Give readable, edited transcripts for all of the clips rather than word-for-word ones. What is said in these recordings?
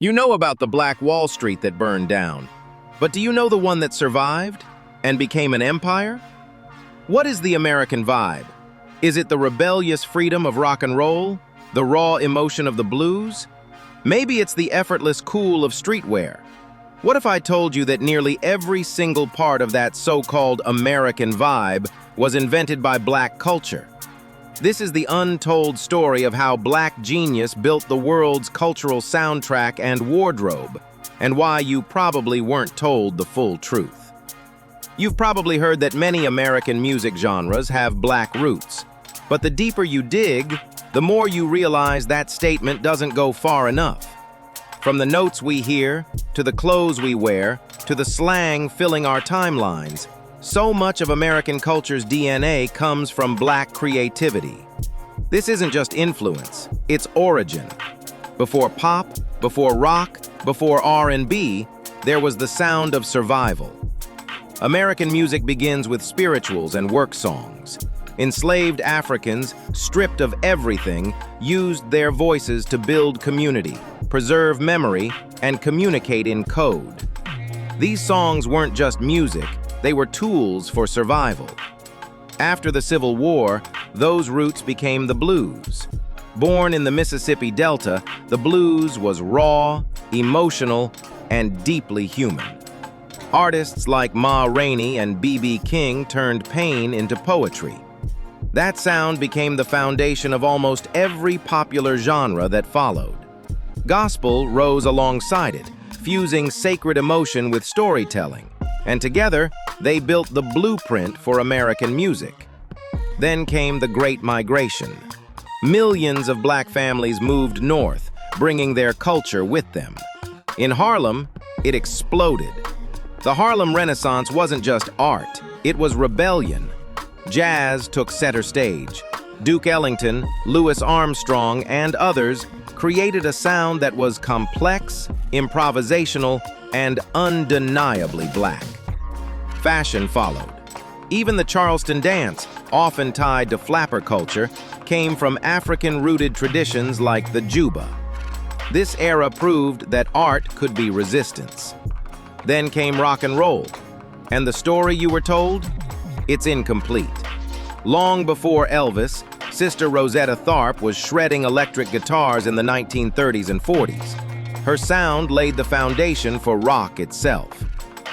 You know about the Black Wall Street that burned down, but do you know the one that survived and became an empire? What is the American vibe? Is it the rebellious freedom of rock and roll? The raw emotion of the blues? Maybe it's the effortless cool of streetwear. What if I told you that nearly every single part of that so-called American vibe was invented by Black culture? This is the untold story of how Black genius built the world's cultural soundtrack and wardrobe, and why you probably weren't told the full truth. You've probably heard that many American music genres have Black roots, but the deeper you dig, the more you realize that statement doesn't go far enough. From the notes we hear, to the clothes we wear, to the slang filling our timelines, so much of American culture's DNA comes from Black creativity. This isn't just influence, it's origin. Before pop, before rock, before R&B, there was the sound of survival. American music begins with spirituals and work songs. Enslaved Africans, stripped of everything, used their voices to build community, preserve memory, and communicate in code. These songs weren't just music, they were tools for survival. After the Civil War, those roots became the blues. Born in the Mississippi Delta, the blues was raw, emotional, and deeply human. Artists like Ma Rainey and B.B. King turned pain into poetry. That sound became the foundation of almost every popular genre that followed. Gospel rose alongside it, fusing sacred emotion with storytelling, and together, they built the blueprint for American music. Then came the Great Migration. Millions of Black families moved north, bringing their culture with them. In Harlem, it exploded. The Harlem Renaissance wasn't just art, it was rebellion. Jazz took center stage. Duke Ellington, Louis Armstrong, and others created a sound that was complex, improvisational, and undeniably Black. Fashion followed. Even the Charleston dance, often tied to flapper culture, came from African-rooted traditions like the Juba. This era proved that art could be resistance. Then came rock and roll, and the story you were told? It's incomplete. Long before Elvis, Sister Rosetta Tharpe was shredding electric guitars in the 1930s and 40s. Her sound laid the foundation for rock itself.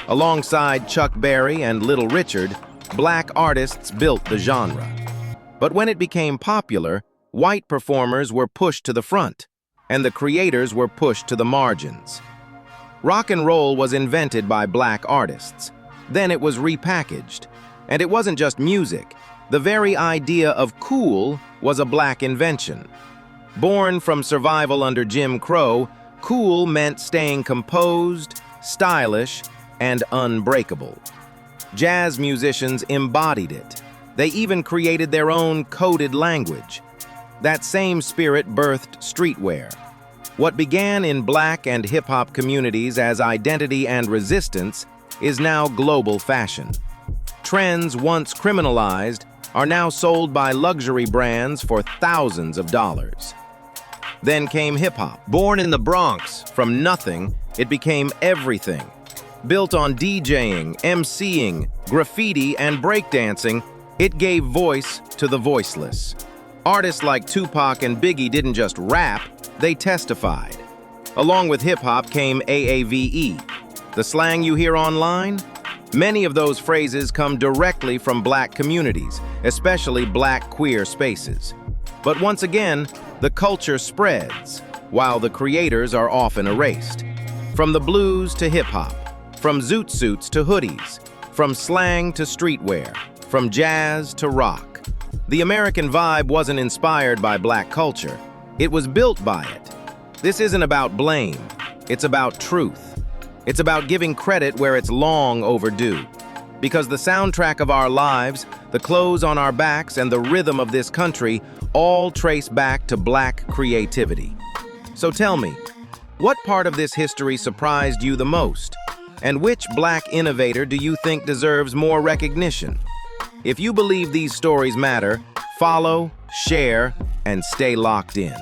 Alongside Chuck Berry and Little Richard, Black artists built the genre. But when it became popular, white performers were pushed to the front, and the creators were pushed to the margins. Rock and roll was invented by Black artists. Then it was repackaged. And it wasn't just music. The very idea of cool was a Black invention. Born from survival under Jim Crow, cool meant staying composed, stylish, and unbreakable. Jazz musicians embodied it. They even created their own coded language. That same spirit birthed streetwear. What began in Black and hip-hop communities as identity and resistance is now global fashion. Trends once criminalized are now sold by luxury brands for thousands of dollars. Then came hip-hop. Born in the Bronx, from nothing, it became everything. Built on DJing, MCing, graffiti, and breakdancing, it gave voice to the voiceless. Artists like Tupac and Biggie didn't just rap, they testified. Along with hip-hop came AAVE. The slang you hear online? Many of those phrases come directly from Black communities, especially Black queer spaces. But once again, the culture spreads, while the creators are often erased. From the blues to hip-hop, from zoot suits to hoodies, from slang to streetwear, from jazz to rock. The American vibe wasn't inspired by Black culture, it was built by it. This isn't about blame, it's about truth. It's about giving credit where it's long overdue. Because the soundtrack of our lives, the clothes on our backs, and the rhythm of this country all trace back to Black creativity. So tell me, what part of this history surprised you the most? And which Black innovator do you think deserves more recognition? If you believe these stories matter, follow, share, and stay locked in.